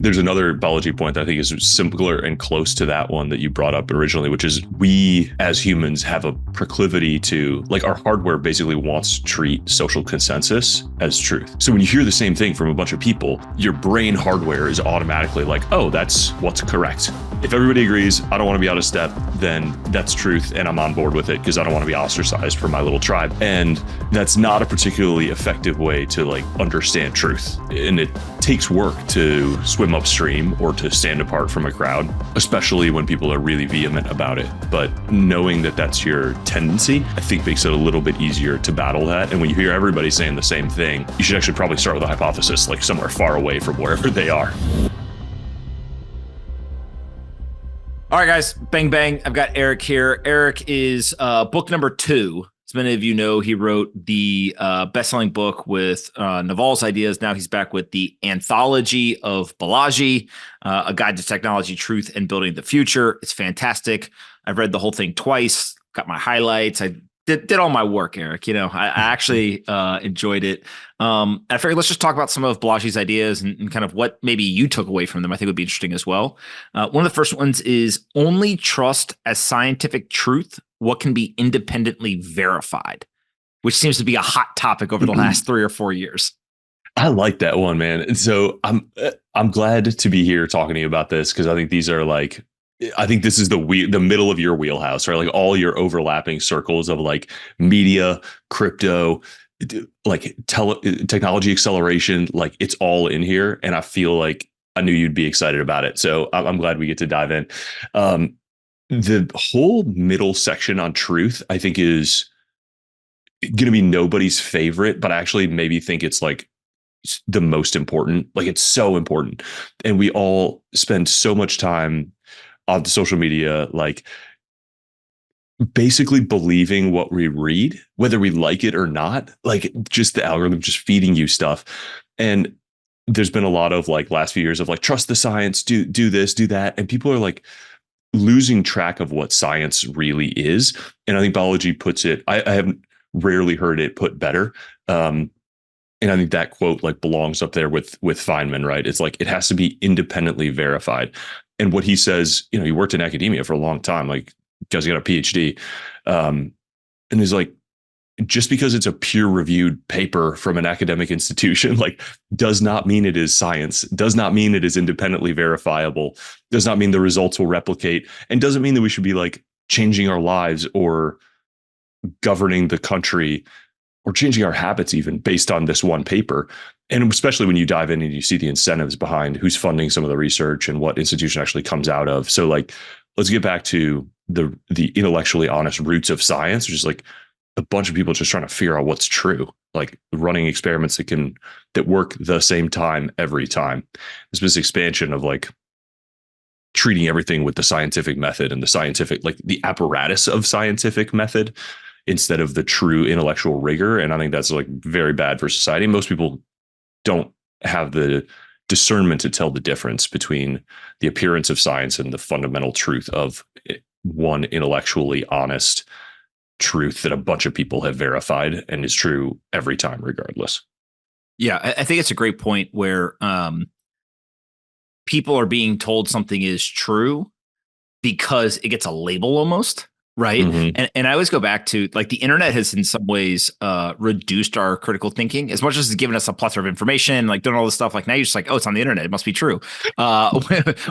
There's another Balaji point that I think is simpler and close to that one that you brought up originally, which is we as humans have a proclivity to, like, our hardware basically wants to treat social consensus as truth. So when you hear the same thing from a bunch of people, your brain hardware is automatically like, oh, that's what's correct. If everybody agrees, I don't want to be out of step, then that's truth and I'm on board with it because I don't want to be ostracized from my little tribe. And that's not a particularly effective way to like understand truth. And it takes work to swim upstream or to stand apart from a crowd, especially when people are really vehement about it. But knowing that that's your tendency, I think makes it a little bit easier to battle that. And when you hear everybody saying the same thing, you should actually probably start with a hypothesis, like somewhere far away from wherever they are. All right, guys, bang, bang. I've got Eric here. Eric is book number 2. As many of you know, he wrote the best-selling book with Naval's ideas. Now he's back with the Anthology of Balaji, A Guide to Technology, Truth, and Building the Future. It's fantastic. I've read the whole thing twice, got my highlights. I did all my work, Eric. You know, I actually enjoyed it. I figured let's just talk about some of Balaji's ideas and kind of what maybe you took away from them. I think would be interesting as well. One of the first ones is only trust as scientific truth what can be independently verified, which seems to be a hot topic over the last 3 or 4 years. I like that one, man. And so I'm glad to be here talking to you about this because I think these are like, I think this is the middle of your wheelhouse, right? Like all your overlapping circles of like media, crypto, like technology acceleration, like it's all in here. And I feel like I knew you'd be excited about it. So I'm glad we get to dive in. The whole middle section on truth, I think, is going to be nobody's favorite, but I actually maybe think it's like the most important. Like it's so important. And we all spend so much time on social media, like basically believing what we read, whether we like it or not, like just the algorithm just feeding you stuff. And there's been a lot of like last few years of like, trust the science, do this, do that. And people are like losing track of what science really is. And I think Balaji puts it, I haven't rarely heard it put better. And I think that quote like belongs up there with Feynman, right? It's like, it has to be independently verified. And what he says, you know, he worked in academia for a long time, like because he got a PhD. And he's like, just because it's a peer reviewed paper from an academic institution, like does not mean it is science, does not mean it is independently verifiable, does not mean the results will replicate, and doesn't mean that we should be like changing our lives or governing the country or changing our habits even based on this one paper. And especially when you dive in and you see the incentives behind who's funding some of the research and what institution actually comes out of. So like, let's get back to the intellectually honest roots of science, which is like a bunch of people just trying to figure out what's true, like running experiments that work the same time every time. There's this expansion of like treating everything with the scientific method and the scientific, like the apparatus of scientific method instead of the true intellectual rigor. And I think that's like very bad for society. Most people don't have the discernment to tell the difference between the appearance of science and the fundamental truth of one intellectually honest truth that a bunch of people have verified and is true every time, regardless. Yeah, I think it's a great point where people are being told something is true because it gets a label almost. Right. Mm-hmm. And I always go back to like the internet has in some ways reduced our critical thinking as much as it's given us a plethora of information, like doing all this stuff. Like now you're just like, oh, it's on the internet. It must be true.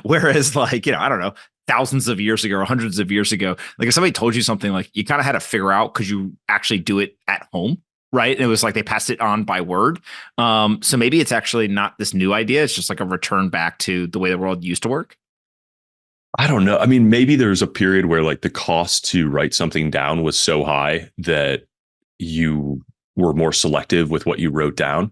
Whereas like, you know, I don't know, thousands of years ago or hundreds of years ago, like if somebody told you something, like you kind of had to figure out because you actually do it at home. Right. And it was like they passed it on by word. So maybe it's actually not this new idea. It's just like a return back to the way the world used to work. I don't know. I mean, maybe there's a period where like the cost to write something down was so high that you were more selective with what you wrote down.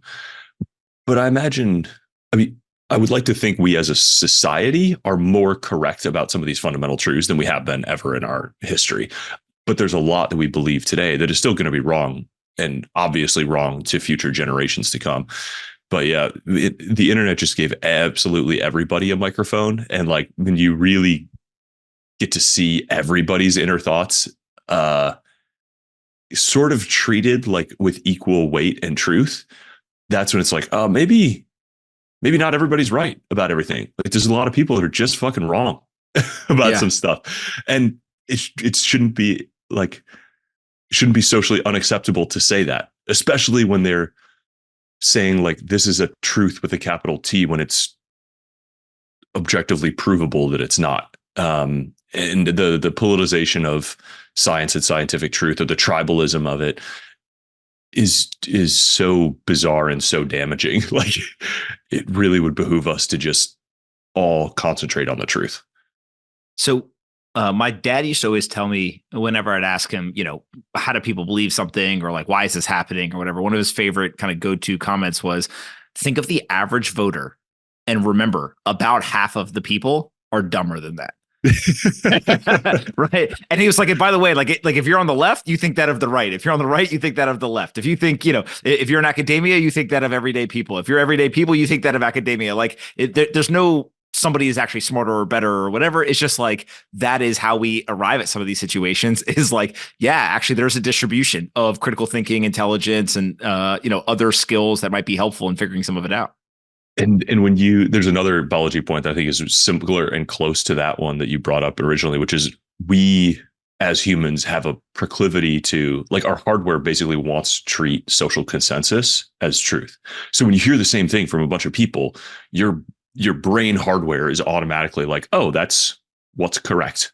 But I imagine, I mean, I would like to think we as a society are more correct about some of these fundamental truths than we have been ever in our history. But there's a lot that we believe today that is still going to be wrong and obviously wrong to future generations to come. But yeah, the internet just gave absolutely everybody a microphone. And like when you really get to see everybody's inner thoughts sort of treated like with equal weight and truth, that's when it's like, oh, maybe maybe not everybody's right about everything. Like there's a lot of people that are just fucking wrong about Yeah. some stuff. And it shouldn't be socially unacceptable to say that, especially when they're saying like this is a truth with a capital T when it's objectively provable that it's not. And the politicization of science and scientific truth, or the tribalism of it, is so bizarre and so damaging. Like it really would behoove us to just all concentrate on the truth. So my dad used to always tell me whenever I'd ask him, how do people believe something, or like, why is this happening or whatever? One of his favorite kind of go-to comments was, think of the average voter and remember about half of the people are dumber than that. Right. And he was like, and by the way, like if you're on the left, you think that of the right. If you're on the right, you think that of the left. If you think, if you're in academia, you think that of everyday people. If you're everyday people, you think that of academia. Like there's no somebody is actually smarter or better or whatever. It's just like, that is how we arrive at some of these situations, is like, yeah, actually there's a distribution of critical thinking, intelligence, and other skills that might be helpful in figuring some of it out. And when there's another Balaji point that I think is similar and close to that one that you brought up originally, which is we as humans have a proclivity to, like, our hardware basically wants to treat social consensus as truth. So when you hear the same thing from a bunch of people, your brain hardware is automatically like, oh, that's what's correct.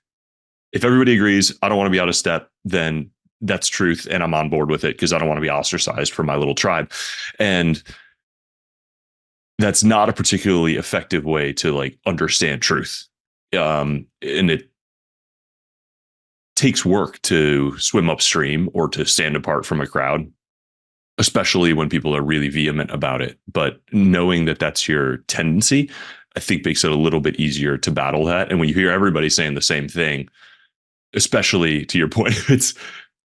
If everybody agrees, I don't want to be out of step, then that's truth. And I'm on board with it because I don't want to be ostracized from my little tribe. And that's not a particularly effective way to like understand truth. And it takes work to swim upstream or to stand apart from a crowd, especially when people are really vehement about it. But knowing that that's your tendency, I think makes it a little bit easier to battle that. And when you hear everybody saying the same thing, especially to your point, it's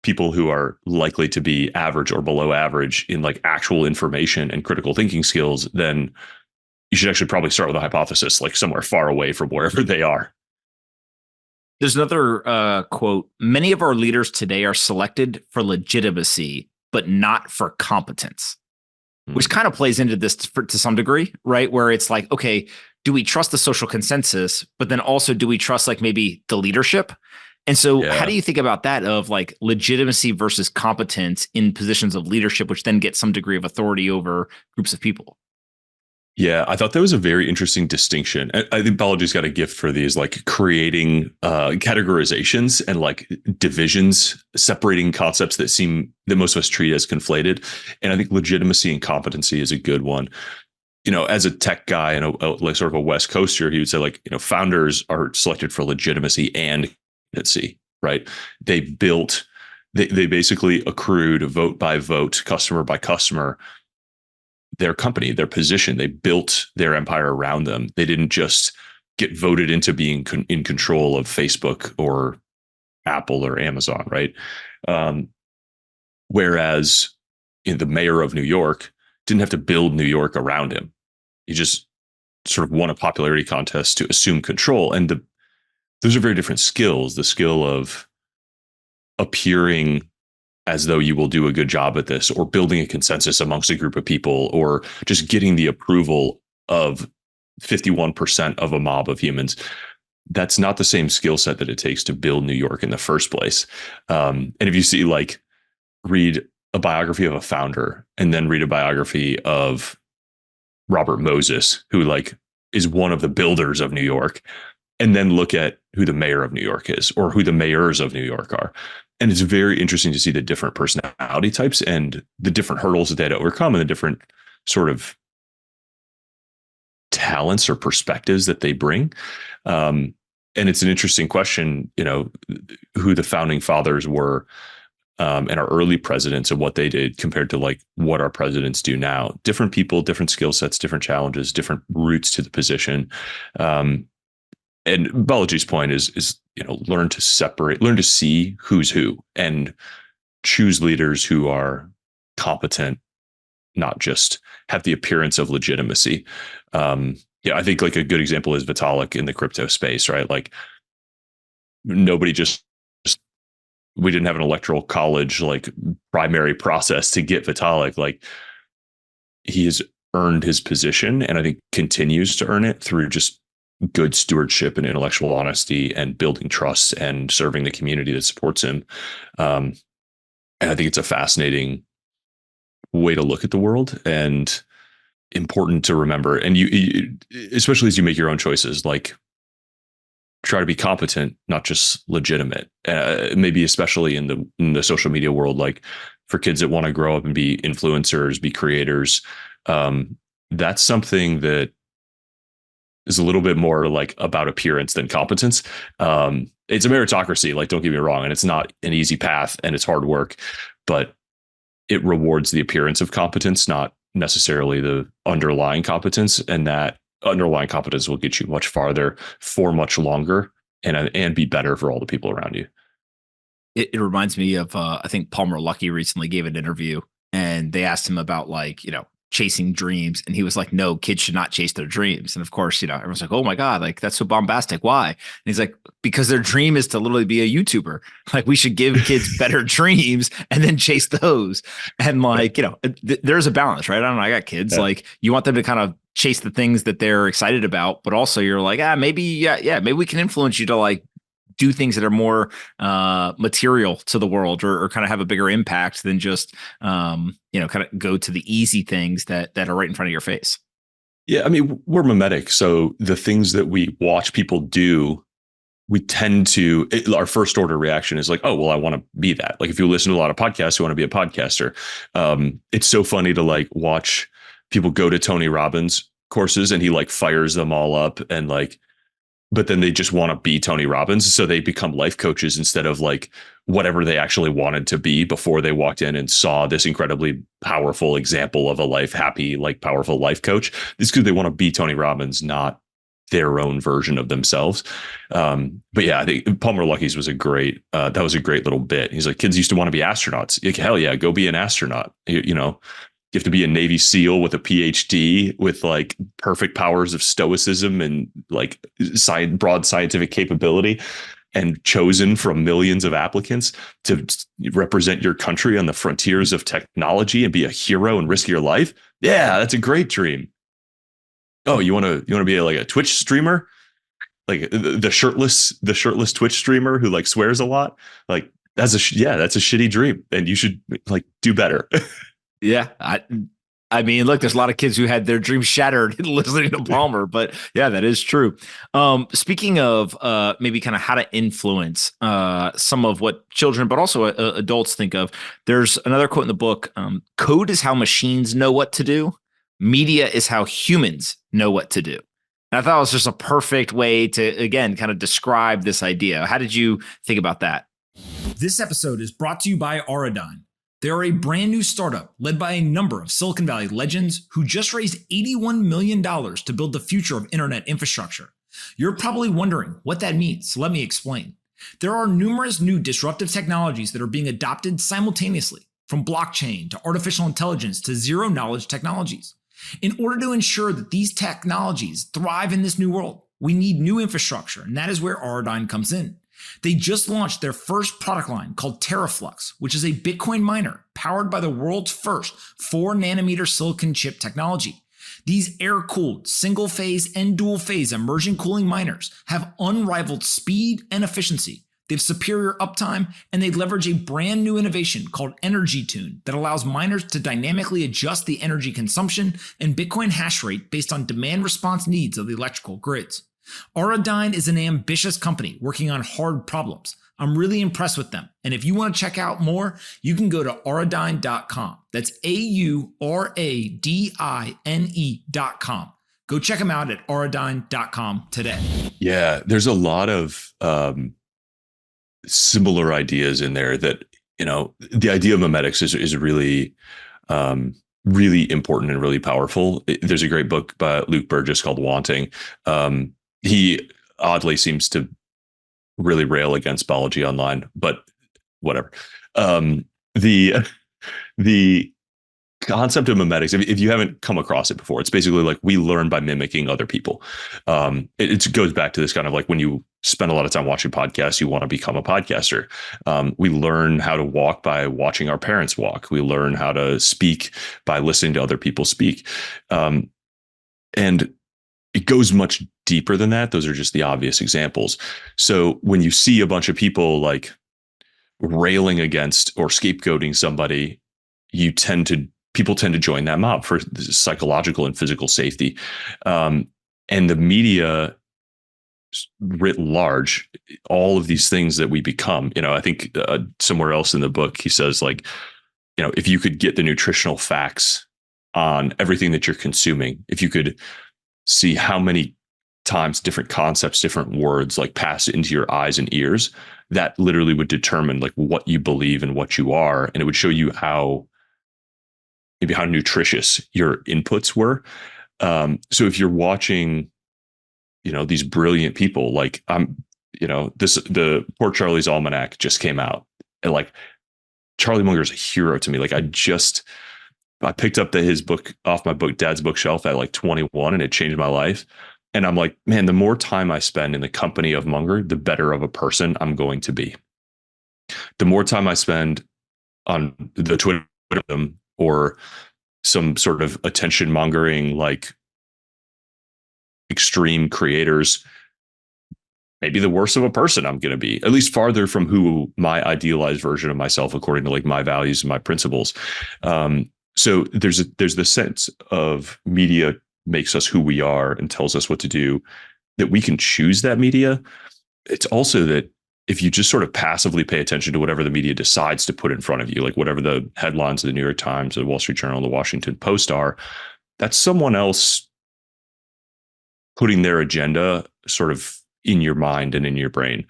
people who are likely to be average or below average in like actual information and critical thinking skills, then you should actually probably start with a hypothesis like somewhere far away from wherever they are. There's another quote. Many of our leaders today are selected for legitimacy, but not for competence, which kind of plays into this to some degree, right? Where it's like, okay, do we trust the social consensus, but then also do we trust like maybe the leadership? And so how do you think about that, of like legitimacy versus competence in positions of leadership, which then get some degree of authority over groups of people? Yeah, I thought that was a very interesting distinction. I think Balaji's got a gift for these, like creating categorizations and like divisions, separating concepts that most of us treat as conflated. And I think legitimacy and competency is a good one. As a tech guy and like sort of a West Coaster, he would say like, founders are selected for legitimacy and competency, right? They basically accrued vote by vote, customer by customer, their company, their position. They built their empire around them. They didn't just get voted into being in control of Facebook or Apple or Amazon, right? Whereas the mayor of New York didn't have to build New York around him. He just sort of won a popularity contest to assume control. And those are very different skills. The skill of appearing as though you will do a good job at this, or building a consensus amongst a group of people, or just getting the approval of 51% of a mob of humans. That's not the same skill set that it takes to build New York in the first place. And if you see, like, read a biography of a founder and then read a biography of Robert Moses, who like is one of the builders of New York, and then look at who the mayor of New York is, or who the mayors of New York are. And it's very interesting to see the different personality types and the different hurdles that they had to overcome, and the different sort of talents or perspectives that they bring. And it's an interesting question, who the founding fathers were, and our early presidents and what they did compared to like what our presidents do now. Different people, different skill sets, different challenges, different routes to the position. And Balaji's point is learn to see who's who, and choose leaders who are competent, not just have the appearance of legitimacy. I think like a good example is Vitalik in the crypto space, right? Like nobody we didn't have an electoral college like primary process to get Vitalik. Like he has earned his position, and I think continues to earn it through just good stewardship and intellectual honesty and building trust and serving the community that supports him. And I think it's a fascinating way to look at the world and important to remember. And you especially as you make your own choices, like try to be competent, not just legitimate. Maybe especially in the social media world, like for kids that want to grow up and be influencers, be creators. That's something that is a little bit more like about appearance than competence. It's a meritocracy, like don't get me wrong, and it's not an easy path and it's hard work, but it rewards the appearance of competence, not necessarily the underlying competence. And that underlying competence will get you much farther for much longer and be better for all the people around you. It reminds me of I think Palmer Luckey recently gave an interview, and they asked him about like, chasing dreams, and he was like, no, kids should not chase their dreams. And of course, everyone's like, oh my God, like that's so bombastic, why? And he's like, because their dream is to literally be a YouTuber. Like we should give kids better dreams and then chase those. And like, there's a balance, right? I don't know, I got kids, like you want them to kind of chase the things that they're excited about, but also you're like, maybe we can influence you to like do things that are more material to the world, or kind of have a bigger impact than just, kind of go to the easy things that are right in front of your face. Yeah. I mean, we're mimetic. So the things that we watch people do, we tend to, our first order reaction is like, oh, well, I want to be that. Like if you listen to a lot of podcasts, you want to be a podcaster. It's so funny to like watch people go to Tony Robbins courses and he like fires them all up and like, but then they just want to be Tony Robbins. So they become life coaches instead of like whatever they actually wanted to be before they walked in and saw this incredibly powerful example of a happy, like powerful life coach. It's because they want to be Tony Robbins, not their own version of themselves. But yeah, I think Palmer Luckey's was that was a great little bit. He's like, kids used to want to be astronauts. Like, hell yeah, go be an astronaut. You have to be a Navy SEAL with a PhD with like perfect powers of stoicism and like broad scientific capability, and chosen from millions of applicants to represent your country on the frontiers of technology and be a hero and risk your life. Yeah, that's a great dream. Oh, you want to be like a Twitch streamer, like the shirtless Twitch streamer who like swears a lot. Like that's a shitty dream, and you should like do better. Yeah. I mean, look, there's a lot of kids who had their dreams shattered listening to Palmer, but yeah, that is true. Speaking of maybe kind of how to influence some of what children, but also adults think of, there's another quote in the book, code is how machines know what to do. Media is how humans know what to do. And I thought it was just a perfect way to, again, kind of describe this idea. How did you think about that? This episode is brought to you by Auradine. They are a brand new startup led by a number of Silicon Valley legends who just raised $81 million to build the future of internet infrastructure. You're probably wondering what that means, so let me explain. There are numerous new disruptive technologies that are being adopted simultaneously, from blockchain to artificial intelligence to zero-knowledge technologies. In order to ensure that these technologies thrive in this new world, we need new infrastructure, and that is where Auradine comes in. They just launched their first product line called Teraflux, which is a Bitcoin miner powered by the world's first 4-nanometer silicon chip technology. These air-cooled, single-phase and dual-phase immersion cooling miners have unrivaled speed and efficiency. They have superior uptime, and they leverage a brand new innovation called Energy Tune that allows miners to dynamically adjust the energy consumption and Bitcoin hash rate based on demand response needs of the electrical grids. Auradine is an ambitious company working on hard problems. I'm really impressed with them. And if you want to check out more, you can go to auradine.com. That's AURADINE.com. Go check them out at auradine.com today. Yeah, there's a lot of similar ideas in there that, the idea of memetics is really, really important and really powerful. There's a great book by Luke Burgess called Wanting. He oddly seems to really rail against Balaji online, but whatever. The concept of memetics, if you haven't come across it before, it's basically like we learn by mimicking other people. It goes back to this kind of like when you spend a lot of time watching podcasts, you want to become a podcaster. We learn how to walk by watching our parents walk. We learn how to speak by listening to other people speak. And it goes much deeper than that. Those are just the obvious examples. So when you see a bunch of people like railing against or scapegoating somebody, people tend to join that mob for psychological and physical safety. And the media writ large, all of these things that we become, I think somewhere else in the book, he says like, if you could get the nutritional facts on everything that you're consuming, if you could see how many times different concepts, different words like pass into your eyes and ears, that literally would determine like what you believe and what you are. And it would show you maybe how nutritious your inputs were. So if you're watching, these brilliant people, like the Poor Charlie's Almanack just came out, and like Charlie Munger is a hero to me. Like I picked up his book off my dad's bookshelf at like 21, and it changed my life. And I'm like, man, the more time I spend in the company of Munger, the better of a person I'm going to be. The more time I spend on the Twitter or some sort of attention mongering, like extreme creators, maybe the worse of a person I'm going to be, at least farther from who my idealized version of myself, according to like my values and my principles. So there's the sense of media makes us who we are and tells us what to do, that we can choose that media. It's also that if you just sort of passively pay attention to whatever the media decides to put in front of you, like whatever the headlines of the New York Times, the Wall Street Journal, the Washington Post are, that's someone else putting their agenda sort of in your mind and in your brain.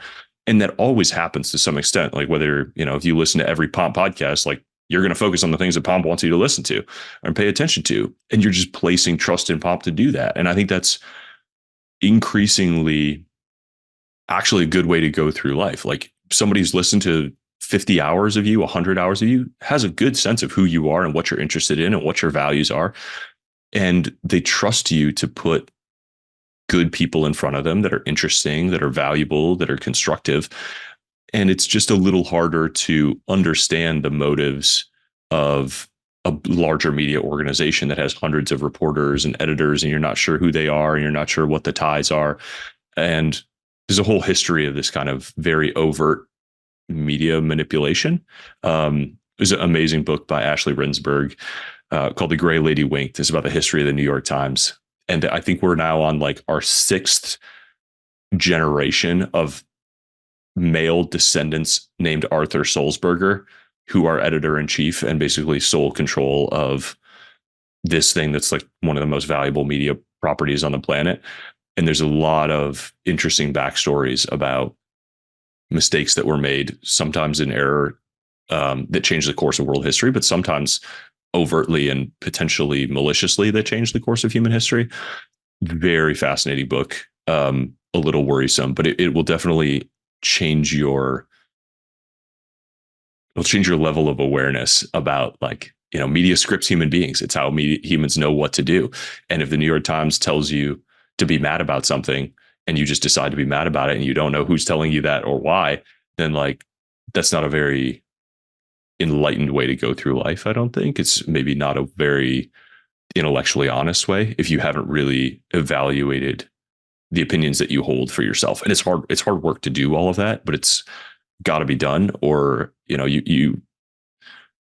And that always happens to some extent. Like whether, if you listen to every Pomp podcast, like you're going to focus on the things that Pomp wants you to listen to and pay attention to. And you're just placing trust in Pomp to do that. And I think that's increasingly actually a good way to go through life. Like somebody who's listened to 50 hours of you, 100 hours of you, has a good sense of who you are and what you're interested in and what your values are. And they trust you to put good people in front of them that are interesting, that are valuable, that are constructive. And it's just a little harder to understand the motives of a larger media organization that has hundreds of reporters and editors, and you're not sure who they are, and you're not sure what the ties are. And there's a whole history of this kind of very overt media manipulation. There's an amazing book by Ashley Rinsberg called The Gray Lady Winked. It's about the history of the New York Times. And I think we're now on like our 6th generation of male descendants named Arthur Sulzberger, who are editor in chief and basically sole control of this thing that's like one of the most valuable media properties on the planet. And there's a lot of interesting backstories about mistakes that were made, sometimes in error, that changed the course of world history, but sometimes overtly and potentially maliciously that changed the course of human history. Very fascinating book. A little worrisome, but it will definitely change your level of awareness about media scripts human beings. It's how humans know what to do. And if the New York Times tells you to be mad about something and you just decide to be mad about it and you don't know who's telling you that or why, then that's not a very enlightened way to go through life. I don't think it's maybe not a very intellectually honest way if you haven't really evaluated the opinions that you hold for yourself. And it's hard work to do all of that, but it's got to be done, or you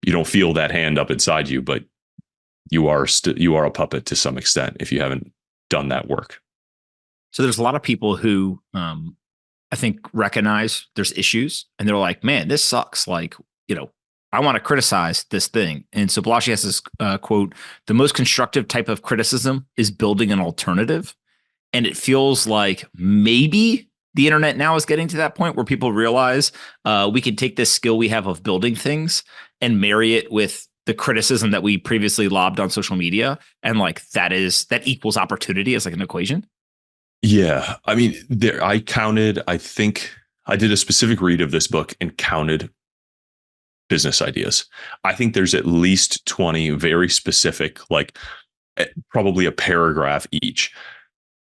don't feel that hand up inside you, but you are a puppet to some extent if you haven't done that work. So there's a lot of people who I think recognize there's issues and they're like, man, this sucks. Like, I want to criticize this thing. And so Balaji has this quote, the most constructive type of criticism is building an alternative. And it feels like maybe the internet now is getting to that point where people realize we can take this skill we have of building things and marry it with the criticism that we previously lobbed on social media. And that equals opportunity as like an equation. Yeah. I mean, I think I did a specific read of this book and counted business ideas. I think there's at least 20 very specific, probably a paragraph each,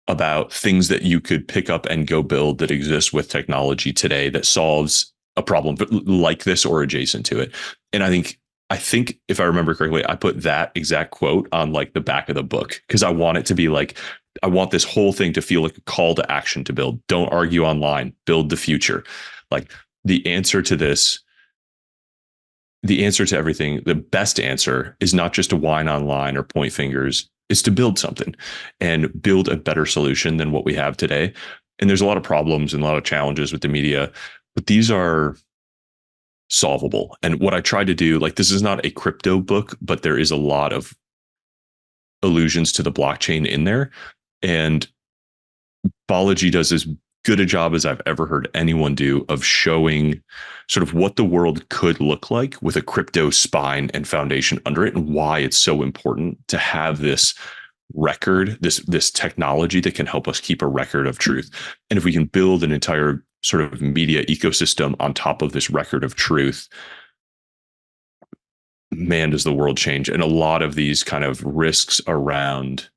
about things that you could pick up and go build that exist with technology today that solves a problem like this or adjacent to it. And I think if I remember correctly, I put that exact quote on like the back of the book because I want it to be like, I want this whole thing to feel like a call to action to build. Don't argue online, build the future. Like the answer to this, the answer to everything, the best answer is not just to whine online or point fingers, is to build something and build a better solution than what we have today. And there's a lot of problems and a lot of challenges with the media, but these are solvable. And what I tried to do, like, this is not a crypto book, but there is a lot of allusions to the blockchain in there. And Balaji does as good a job as I've ever heard anyone do of showing sort of what the world could look like with a crypto spine and foundation under it, and why it's so important to have this record, this technology that can help us keep a record of truth. And if we can build an entire sort of media ecosystem on top of this record of truth, man, does the world change. And a lot of these kind of risks around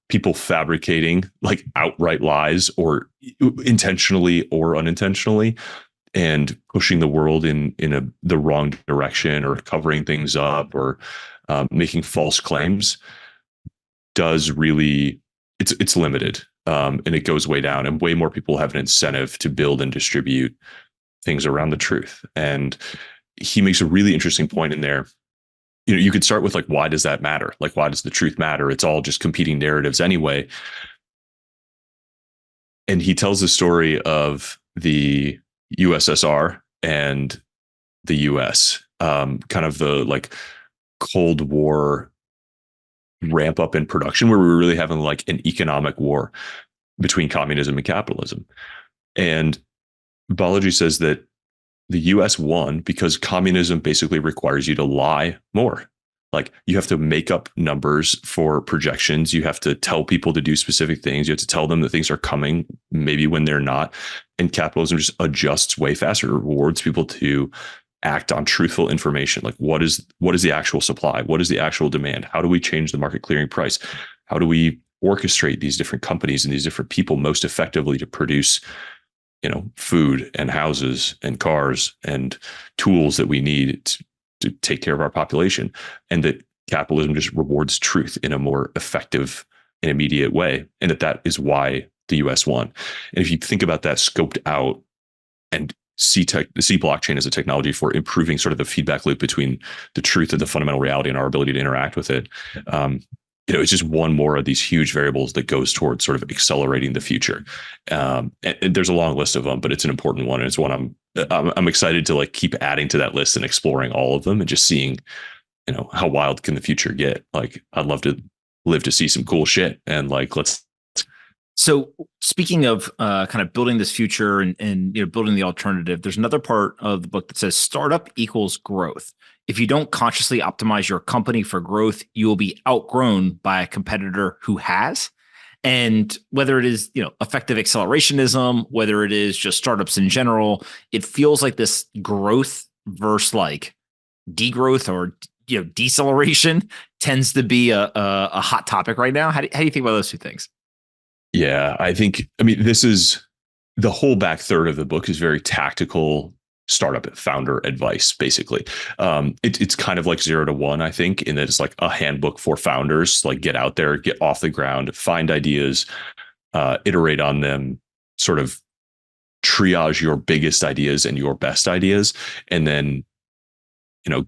people fabricating like outright lies, or intentionally or unintentionally, and pushing the world in the wrong direction, or covering things up, or making false claims, does really, it's limited, and it goes way down, and way more people have an incentive to build and distribute things around the truth. And he makes a really interesting point in there. You know, you could start with like, why does that matter? Like, why does the truth matter? It's all just competing narratives anyway. And he tells the story of the USSR and the US, kind of the like Cold War ramp up in production, where we were really having like an economic war between communism and capitalism. And Balaji says that the US won because communism basically requires you to lie more. Like, you have to make up numbers for projections. You have to tell people to do specific things. You have to tell them that things are coming, maybe when they're not. And capitalism just adjusts way faster, rewards people to act on truthful information. Like, what is the actual supply? What is the actual demand? How do we change the market clearing price? How do we orchestrate these different companies and these different people most effectively to produce, you know, food and houses and cars and tools that we need to take care of our population? And that capitalism just rewards truth in a more effective and immediate way. And that is why the US won. And if you think about that scoped out and see blockchain as a technology for improving sort of the feedback loop between the truth and the fundamental reality and our ability to interact with it, you know, it's just one more of these huge variables that goes towards sort of accelerating the future. And there's a long list of them, but it's an important one. And it's one I'm excited to like keep adding to that list and exploring all of them and just seeing, you know, how wild can the future get? Like, I'd love to live to see some cool shit. And like, let's. So speaking of kind of building this future and you know, building the alternative, there's another part of the book that says startup equals growth. If you don't consciously optimize your company for growth, you will be outgrown by a competitor who has. And whether it is, you know, effective accelerationism, whether it is just startups in general, it feels like this growth versus like degrowth or, you know, deceleration tends to be a hot topic right now. How do you think about those two things? Yeah, I mean, this is the whole back third of the book is very tactical startup founder advice, basically. It's kind of like 0 to 1, I think, in that it's like a handbook for founders, like get out there, get off the ground, find ideas, iterate on them, sort of triage your biggest ideas and your best ideas, and then, you know,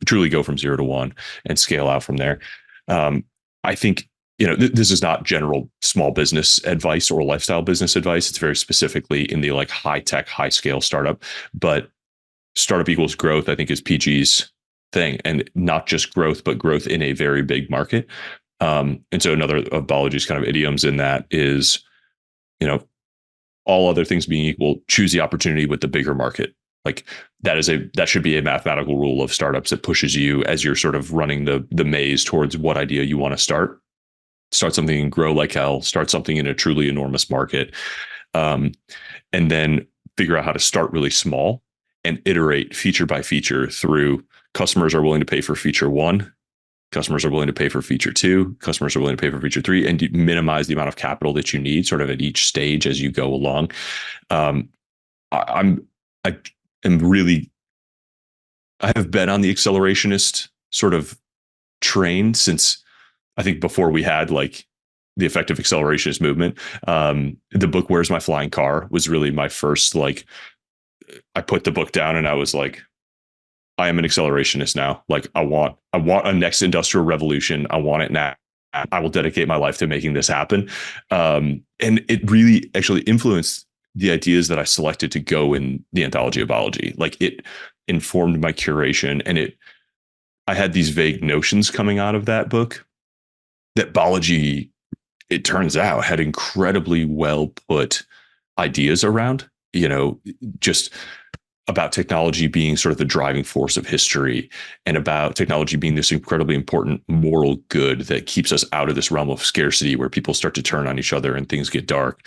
truly go from 0 to 1 and scale out from there. I think, you know, this is not general small business advice or lifestyle business advice. It's very specifically in the like high tech, high scale startup. But startup equals growth, I think, is PG's thing, and not just growth, but growth in a very big market. And so another of Balaji's kind of idioms in that is, you know, all other things being equal, choose the opportunity with the bigger market. Like, that should be a mathematical rule of startups that pushes you as you're sort of running the maze towards what idea you want to start something and grow like hell, start something in a truly enormous market, and then figure out how to start really small and iterate feature by feature through customers are willing to pay for feature 1. Customers are willing to pay for feature 2. Customers are willing to pay for feature 3, and you minimize the amount of capital that you need sort of at each stage as you go along. I am really, I have been on the accelerationist sort of train since, I think, before we had like the effective accelerationist movement. The book Where's My Flying Car was really my first, like, I put the book down and I was like, I am an accelerationist now. Like, I want a next industrial revolution. I want it now. I will dedicate my life to making this happen. And it really actually influenced the ideas that I selected to go in the Anthology of Balaji. Like, it informed my curation, and I had these vague notions coming out of that book that Balaji, it turns out, had incredibly well put ideas around, just about technology being sort of the driving force of history, and about technology being this incredibly important moral good that keeps us out of this realm of scarcity where people start to turn on each other and things get dark.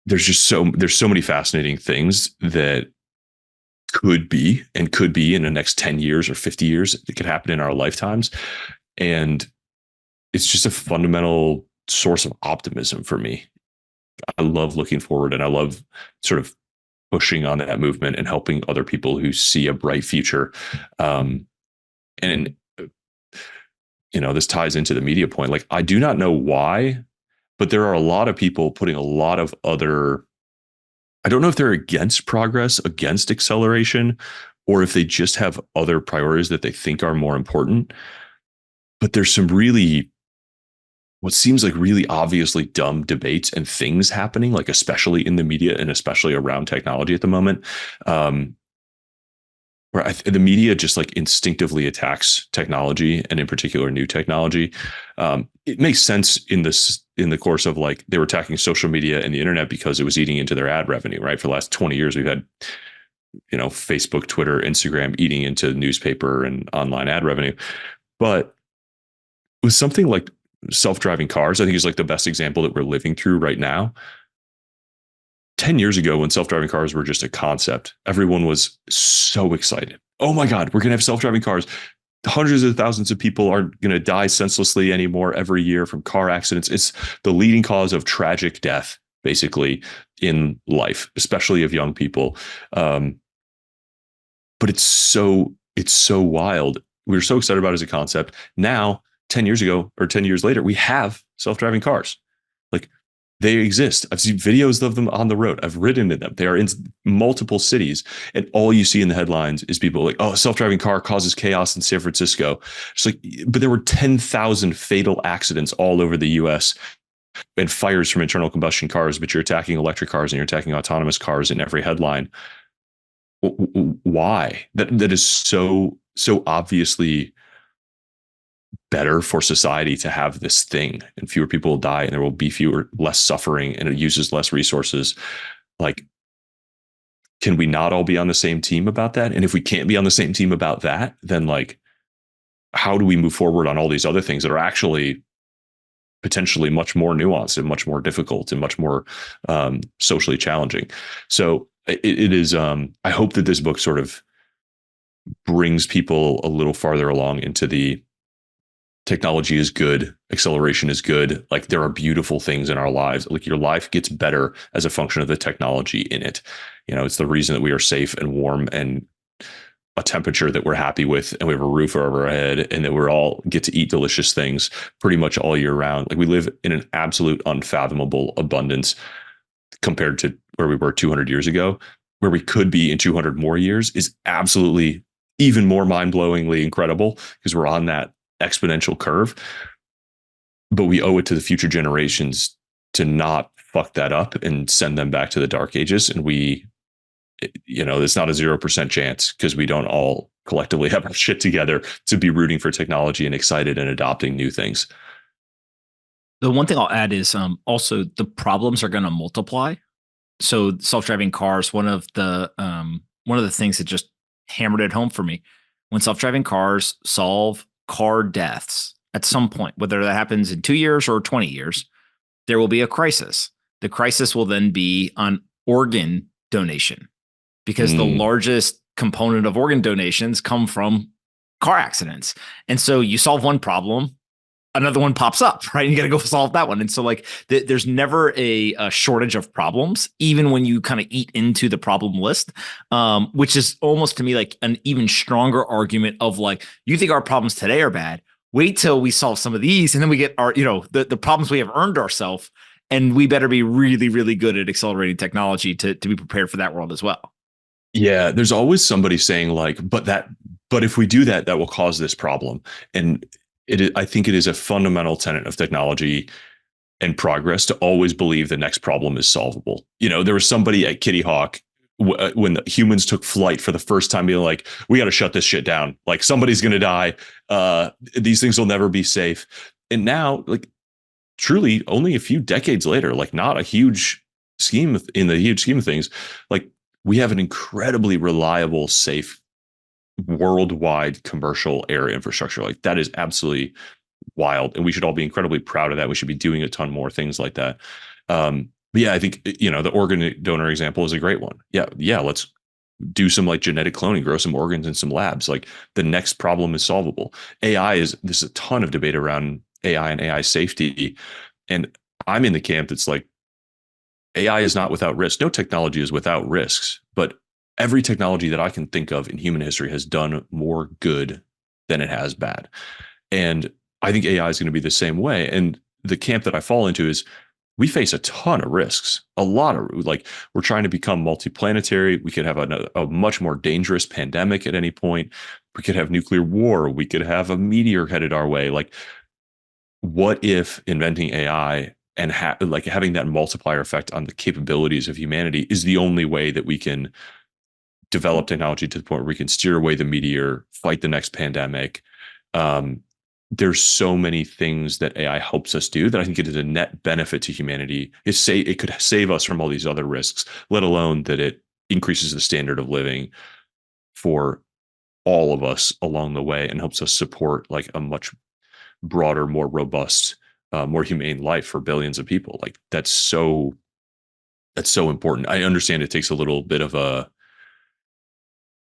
There's so many fascinating things that could be in the next 10 years or 50 years. It could happen in our lifetimes. And it's just a fundamental source of optimism for me. I love looking forward, and I love sort of pushing on that movement and helping other people who see a bright future. And this ties into the media point. Like, I do not know why, but there are a lot of people putting a lot of other, I don't know if they're against progress, against acceleration, or if they just have other priorities that they think are more important. But there's some really, what seems like really obviously dumb debates and things happening, like especially in the media and especially around technology at the moment, where the media just like instinctively attacks technology, and in particular new technology. It makes sense in the course of, like, they were attacking social media and the internet because it was eating into their ad revenue, right? For the last 20 years, we've had, Facebook, Twitter, Instagram eating into newspaper and online ad revenue. But with something like self-driving cars, I think is like the best example that we're living through right now. 10 years ago, when self-driving cars were just a concept, everyone was so excited. Oh my God, we're going to have self-driving cars. Hundreds of thousands of people aren't going to die senselessly anymore every year from car accidents. It's the leading cause of tragic death, basically, in life, especially of young people. But it's so wild. We were so excited about it as a concept. Now, 10 years ago or 10 years later, we have self-driving cars. Like, they exist. I've seen videos of them on the road. I've ridden in them. They are in multiple cities. And all you see in the headlines is people like, oh, self-driving car causes chaos in San Francisco. It's like, but there were 10,000 fatal accidents all over the US and fires from internal combustion cars, but you're attacking electric cars and you're attacking autonomous cars in every headline. Why? That is so obviously better for society to have this thing, and fewer people will die, and there will be less suffering, and it uses less resources. Like, can we not all be on the same team about that? And if we can't be on the same team about that, then, like, how do we move forward on all these other things that are actually potentially much more nuanced and much more difficult and much more socially challenging? So it is, I hope that this book sort of brings people a little farther along into the technology is good, acceleration is good. Like, there are beautiful things in our lives. Like, your life gets better as a function of the technology in it. It's the reason that we are safe and warm and a temperature that we're happy with, and we have a roof over our head, and that we're all get to eat delicious things pretty much all year round. Like, we live in an absolute unfathomable abundance compared to where we were 200 years ago. Where we could be in 200 more years is absolutely even more mind-blowingly incredible, because we're on that exponential curve. But we owe it to the future generations to not fuck that up and send them back to the dark ages. And it's not a 0% chance, because we don't all collectively have our shit together to be rooting for technology and excited and adopting new things. The one thing I'll add is also the problems are going to multiply. So self-driving cars, one of the things that just hammered it home for me, when self-driving cars solve car deaths at some point, whether that happens in 2 years or 20 years, there will be a crisis. The crisis will then be on organ donation, because the largest component of organ donations come from car accidents. And so you solve one problem, another one pops up, right? And you got to go solve that one. And so like there's never a shortage of problems, even when you kind of eat into the problem list, which is almost to me like an even stronger argument of like, you think our problems today are bad. Wait till we solve some of these, and then we get our, the problems we have earned ourselves, and we better be really, really good at accelerating technology to be prepared for that world as well. Yeah, there's always somebody saying like, but if we do that, that will cause this problem. And I think it is a fundamental tenet of technology and progress to always believe the next problem is solvable. There was somebody at Kitty Hawk when the humans took flight for the first time being like, we got to shut this shit down. Like somebody's going to die. These things will never be safe. And now, like, truly only a few decades later, like not a huge scheme in the huge scheme of things, like we have an incredibly reliable, safe, worldwide commercial air infrastructure. Like that is absolutely wild, and we should all be incredibly proud of that. We should be doing a ton more things like that. But yeah, I think the organ donor example is a great one. Yeah, let's do some like genetic cloning, grow some organs in some labs. Like the next problem is solvable. There's a ton of debate around AI and AI safety, and I'm in the camp that's like AI is not without risk. No technology is without risks, but every technology that I can think of in human history has done more good than it has bad. And I think AI is going to be the same way. And the camp that I fall into is we face a ton of risks, a lot of like we're trying to become multiplanetary. We could have a much more dangerous pandemic at any point. We could have nuclear war. We could have a meteor headed our way. Like, what if inventing AI and having that multiplier effect on the capabilities of humanity is the only way that we can develop technology to the point where we can steer away the meteor, fight the next pandemic? There's so many things that AI helps us do that I think it is a net benefit to humanity. It could save us from all these other risks, let alone that it increases the standard of living for all of us along the way and helps us support like a much broader, more robust, more humane life for billions of people. Like that's so important. I understand it takes a little bit of a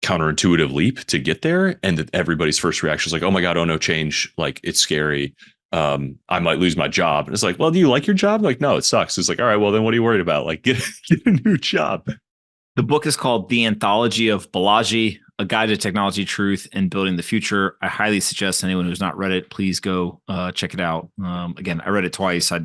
counterintuitive leap to get there, and that everybody's first reaction is like, oh my god, oh no, change, like it's scary, I might lose my job. And it's like, well, do you like your job? Like, no, it sucks. It's like, all right, well then what are you worried about? Like get a new job. The book is called The Anthology of Balaji, A Guide to Technology, Truth, and Building the Future. I highly suggest anyone who's not read it, please go check it out. Again, I read it twice. I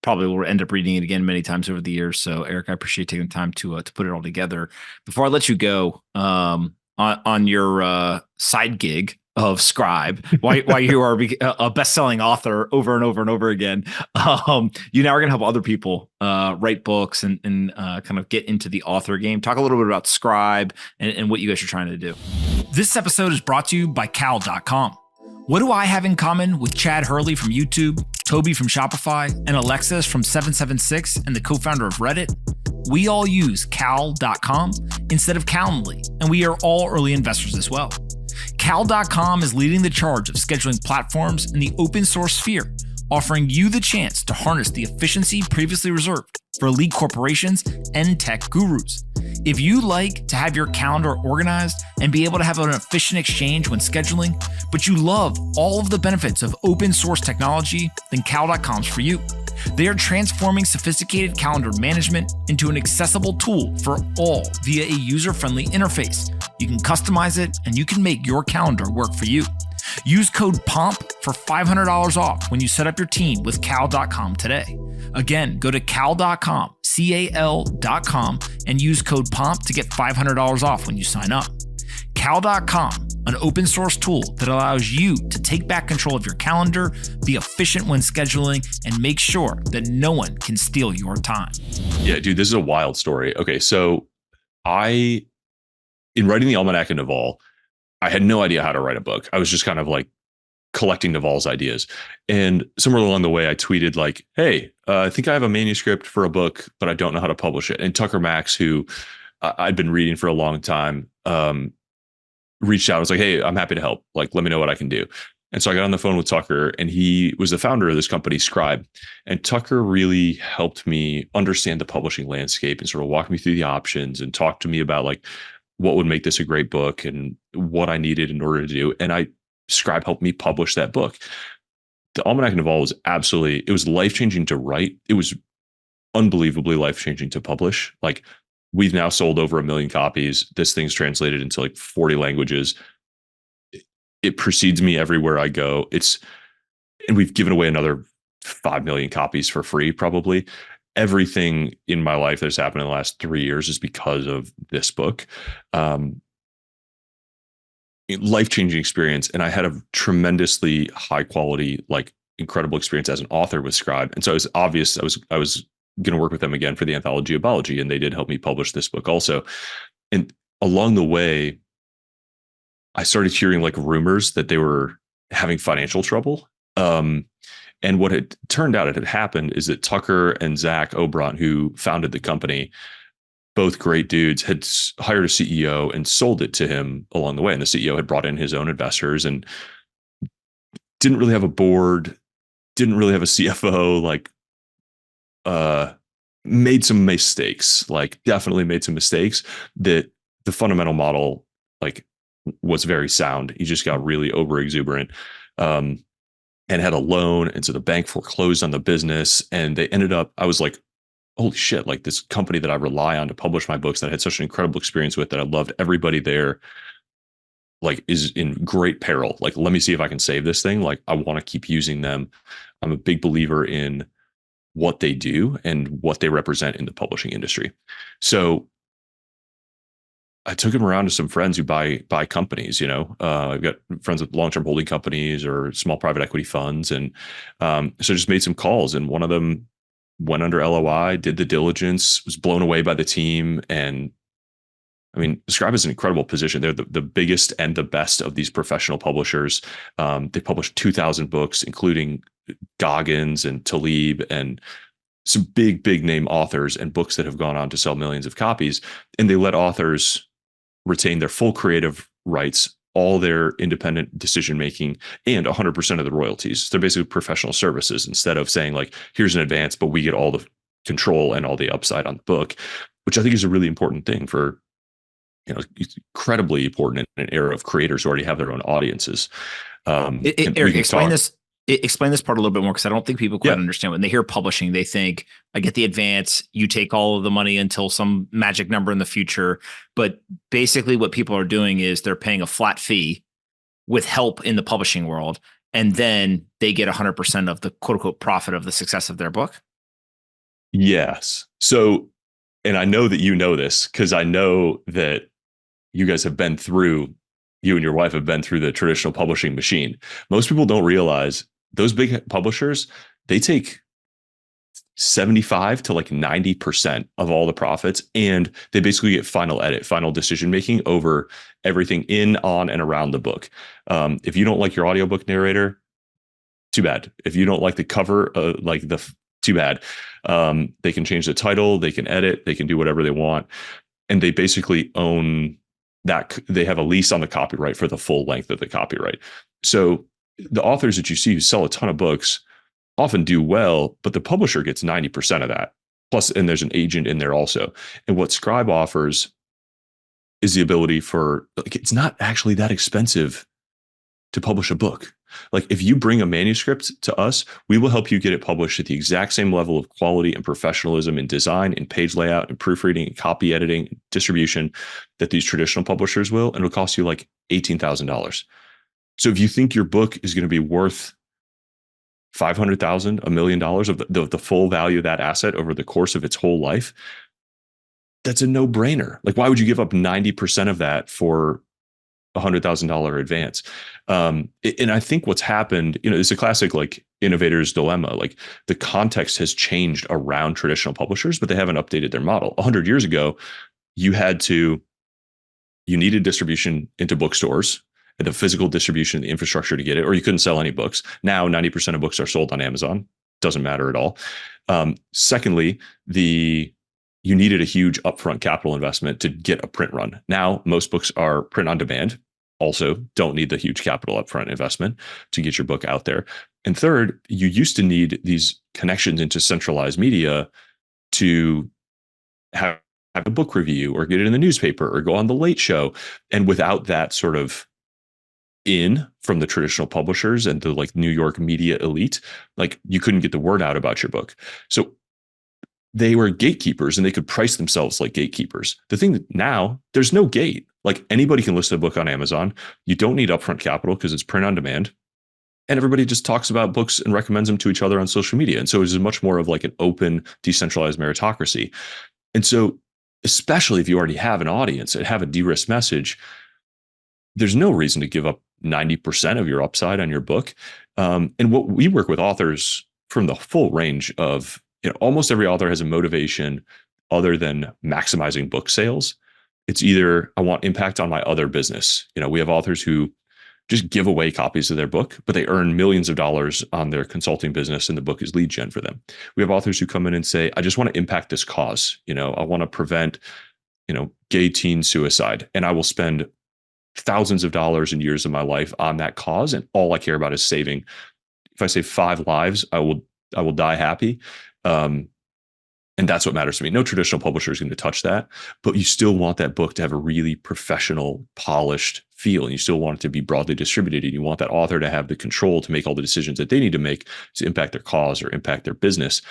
probably will end up reading it again many times over the years. So, Eric, I appreciate taking the time to put it all together. Before I let you go, on your side gig of Scribe, why you are a best-selling author over and over and over again, you now are going to help other people write books and kind of get into the author game. Talk a little bit about Scribe and what you guys are trying to do. This episode is brought to you by Cal.com. What do I have in common with Chad Hurley from YouTube, Toby from Shopify, and Alexis from 776 and the co-founder of Reddit? We all use Cal.com instead of Calendly, and we are all early investors as well. Cal.com is leading the charge of scheduling platforms in the open source sphere, offering you the chance to harness the efficiency previously reserved for elite corporations and tech gurus. If you like to have your calendar organized and be able to have an efficient exchange when scheduling, but you love all of the benefits of open source technology, then Cal.com's for you. They are transforming sophisticated calendar management into an accessible tool for all via a user-friendly interface. You can customize it and you can make your calendar work for you. Use code POMP for $500 off when you set up your team with Cal.com today. Again, go to Cal.com, CAL.com, and use code POMP to get $500 off when you sign up. Cal.com, an open source tool that allows you to take back control of your calendar, be efficient when scheduling, and make sure that no one can steal your time. Yeah, dude, this is a wild story. Okay, so in writing the Almanack of Naval, I had no idea how to write a book. I was just kind of like collecting Naval's ideas. And somewhere along the way, I tweeted like, hey, I think I have a manuscript for a book, but I don't know how to publish it. And Tucker Max, who I'd been reading for a long time, reached out. I was like, hey, I'm happy to help. Like, let me know what I can do. And so I got on the phone with Tucker, and he was the founder of this company, Scribe. And Tucker really helped me understand the publishing landscape and sort of walk me through the options and talk to me about like what would make this a great book and what I needed in order to do. And Scribe helped me publish that book. The Almanack of Naval was it was life-changing to write. It was unbelievably life-changing to publish. Like, we've now sold over 1 million copies. This thing's translated into like 40 languages. It precedes me everywhere I go. And we've given away another 5 million copies for free, probably. Everything in my life that's happened in the last 3 years is because of this book. Life-changing experience. And I had a tremendously high quality, like incredible experience as an author with Scribe. And so it was obvious I was going to work with them again for the Anthology of Balaji, and they did help me publish this book also. And along the way, I started hearing like rumors that they were having financial trouble. And what it turned out it had happened is that Tucker and Zach Obron, who founded the company, both great dudes, had hired a CEO and sold it to him along the way. And the CEO had brought in his own investors and didn't really have a board, didn't really have a CFO, like made some mistakes, like definitely made some mistakes that the fundamental model like was very sound. He just got really over exuberant. And had a loan. And so the bank foreclosed on the business. And they ended up, I was like, holy shit, like this company that I rely on to publish my books that I had such an incredible experience with, that I loved everybody there, like is in great peril. Like, let me see if I can save this thing. Like, I want to keep using them. I'm a big believer in what they do and what they represent in the publishing industry. So I took him around to some friends who buy companies. I've got friends with long-term holding companies or small private equity funds. And so just made some calls, and one of them went under LOI, did the diligence, was blown away by the team. And I mean, Scribe is an incredible position. They're the biggest and the best of these professional publishers. They published 2,000 books, including Goggins and Talib and some big name authors, and books that have gone on to sell millions of copies. And they let authors retain their full creative rights, all their independent decision making, and 100% of the royalties. They're basically professional services, instead of saying like, here's an advance, but we get all the control and all the upside on the book, which I think is a really important thing for, incredibly important in an era of creators who already have their own audiences. Eric, explain this part a little bit more, because I don't think people quite understand. When they hear publishing, they think, I get the advance, you take all of the money until some magic number in the future. But basically what people are doing is they're paying a flat fee with help in the publishing world, and then they get 100% of the quote unquote profit of the success of their book. Yes. So, and I know that you know this, because I know that you guys have been through, you and your wife have been through the traditional publishing machine. Most people don't realize those big publishers, they take 75 to like 90% of all the profits, and they basically get final edit, final decision making over everything in, on, and around the book. If you don't like your audiobook narrator, too bad. If you don't like the cover, too bad. They can change the title, they can edit, they can do whatever they want, and they basically own that. They have a lease on the copyright for the full length of the copyright. So the authors that you see who sell a ton of books often do well, but the publisher gets 90% of that. Plus, and there's an agent in there also. And what Scribe offers is the ability for, like, it's not actually that expensive to publish a book. Like, if you bring a manuscript to us, we will help you get it published at the exact same level of quality and professionalism in design and page layout and proofreading and copy editing, and distribution that these traditional publishers will. And it'll cost you like $18,000. So if you think your book is going to be worth $500,000, $1 million of the full value of that asset over the course of its whole life, that's a no-brainer. Like, why would you give up 90% of that for $100,000 advance? And I think what's happened, it's a classic like innovator's dilemma. Like, the context has changed around traditional publishers, but they haven't updated their model. 100 years ago, you needed distribution into bookstores, and the physical distribution, the infrastructure to get it, or you couldn't sell any books. Now, 90% of books are sold on Amazon. Doesn't matter at all. Secondly, you needed a huge upfront capital investment to get a print run. Now, most books are print on demand. Also, don't need the huge capital upfront investment to get your book out there. And third, you used to need these connections into centralized media to have have a book review or get it in the newspaper or go on the Late Show. And without that sort of in from the traditional publishers and the like New York media elite, like you couldn't get the word out about your book. So they were gatekeepers and they could price themselves like gatekeepers. The thing that now there's no gate. Like anybody can list a book on Amazon. You don't need upfront capital because it's print on demand. And everybody just talks about books and recommends them to each other on social media. And so it's much more of like an open, decentralized meritocracy. And so, especially if you already have an audience and have a de-risk message, there's no reason to give up 90% of your upside on your book. And what we work with authors from the full range of, almost every author has a motivation other than maximizing book sales. It's either I want impact on my other business. We have authors who just give away copies of their book, but they earn millions of dollars on their consulting business and the book is lead gen for them. We have authors who come in and say, I just want to impact this cause. I want to prevent, gay teen suicide. And I will spend thousands of dollars and years of my life on that cause. And all I care about is saving. If I save 5 lives, I will die happy. And that's what matters to me. No traditional publisher is going to touch that, but you still want that book to have a really professional, polished feel. And you still want it to be broadly distributed. And you want that author to have the control to make all the decisions that they need to make to impact their cause or impact their business.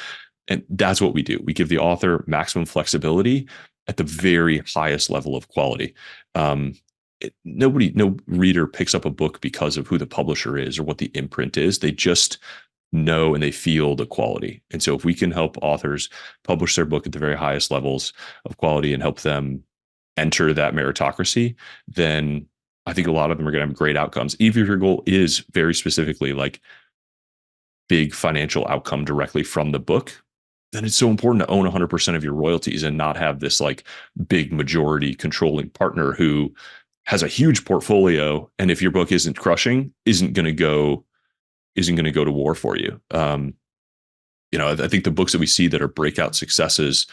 And that's what we do. We give the author maximum flexibility at the very highest level of quality. No reader picks up a book because of who the publisher is or what the imprint is. They just know and they feel the quality. And so if we can help authors publish their book at the very highest levels of quality and help them enter that meritocracy, then I think a lot of them are going to have great outcomes. Even if your goal is very specifically like big financial outcome directly from the book, then it's so important to own 100% of your royalties and not have this like big majority controlling partner who has a huge portfolio. And if your book isn't crushing, isn't going to go to war for you. I think the books that we see that are breakout successes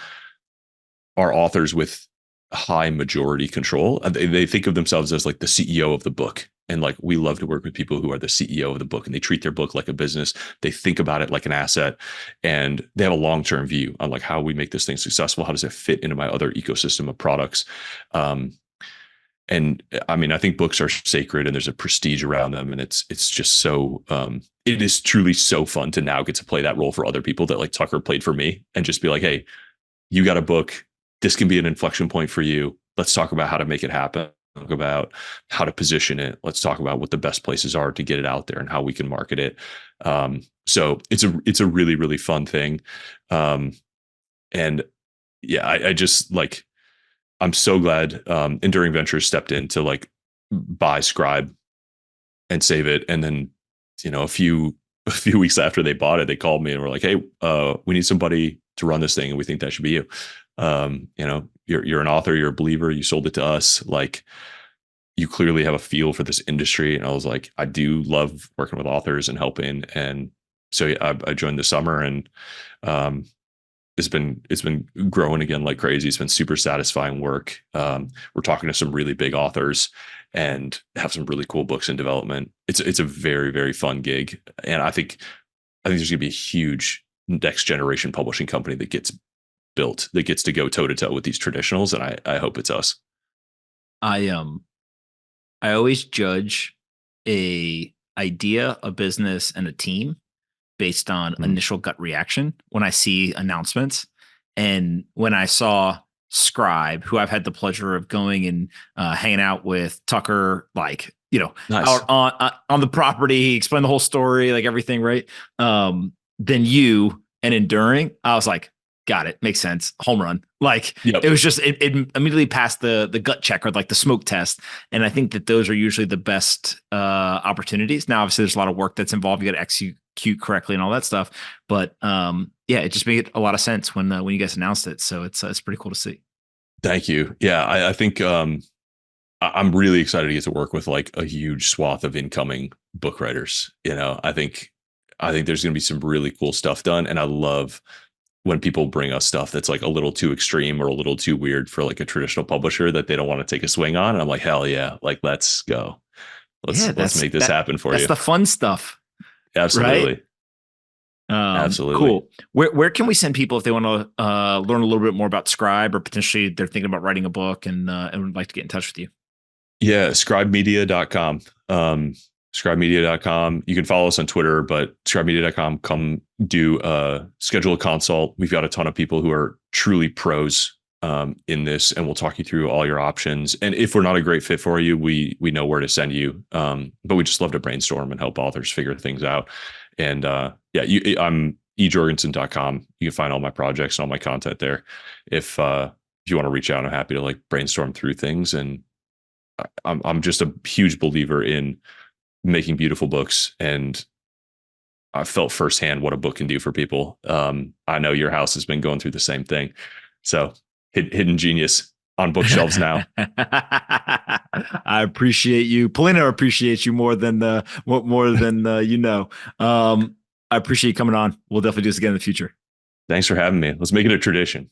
are authors with high majority control. They think of themselves as like the CEO of the book. And like, we love to work with people who are the CEO of the book and they treat their book like a business. They think about it like an asset and they have a long-term view on like how we make this thing successful. How does it fit into my other ecosystem of products? And I mean, I think books are sacred and there's a prestige around them. And it's just so, it is truly so fun to now get to play that role for other people that like Tucker played for me and just be like, hey, you got a book. This can be an inflection point for you. Let's talk about how to make it happen. Talk about how to position it. Let's talk about what the best places are to get it out there and how we can market it. So it's a really, really fun thing. And yeah, I just like, I'm so glad Enduring Ventures stepped in to like buy Scribe and save it. And then, a few weeks after they bought it, they called me and were like, hey, we need somebody to run this thing. And we think that should be you. You're an author, you're a believer, you sold it to us. Like you clearly have a feel for this industry. And I was like, I do love working with authors and helping. And so yeah, I joined this summer and it's been growing again like crazy. It's been super satisfying work. We're talking to some really big authors and have some really cool books in development. It's a very, very fun gig. And I think there's gonna be a huge next generation publishing company that gets built, that gets to go toe to toe with these traditionals. And I hope it's us. I always judge a idea, a business, and a team based on initial gut reaction when I see announcements. And when I saw Scribe, who I've had the pleasure of going and hanging out with Tucker, like, nice. Out on the property, explain the whole story, like everything, right? Then you and Enduring, I was like, got it. Makes sense. Home run. Like It was just, it immediately passed the gut check or like the smoke test. And I think that those are usually the best opportunities. Now, obviously there's a lot of work that's involved. You got to execute correctly and all that stuff. But yeah, it just made a lot of sense when you guys announced it. So it's pretty cool to see. Thank you. Yeah. I think I'm really excited to get to work with like a huge swath of incoming book writers. I think there's going to be some really cool stuff done. And I love when people bring us stuff that's like a little too extreme or a little too weird for like a traditional publisher that they don't want to take a swing on. And I'm like, hell yeah. Like, let's go. Let's make this happen for you. That's the fun stuff. Absolutely. Right? Absolutely. Cool. Where can we send people if they want to learn a little bit more about Scribe, or potentially they're thinking about writing a book and would like to get in touch with you? Yeah, scribemedia.com. Scribemedia.com. You can follow us on Twitter, but scribemedia.com. Come schedule a consult. We've got a ton of people who are truly pros in this, and we'll talk you through all your options. And if we're not a great fit for you, we know where to send you. But we just love to brainstorm and help authors figure things out. And I'm ejorgenson.com. You can find all my projects and all my content there. If you want to reach out, I'm happy to like brainstorm through things. And I'm just a huge believer in making beautiful books, and I felt firsthand what a book can do for people. I know your house has been going through the same thing. So hidden genius on bookshelves now. I appreciate you. Polino appreciates you more than you know. I appreciate you coming on. We'll definitely do this again in the future. Thanks for having me. Let's make it a tradition.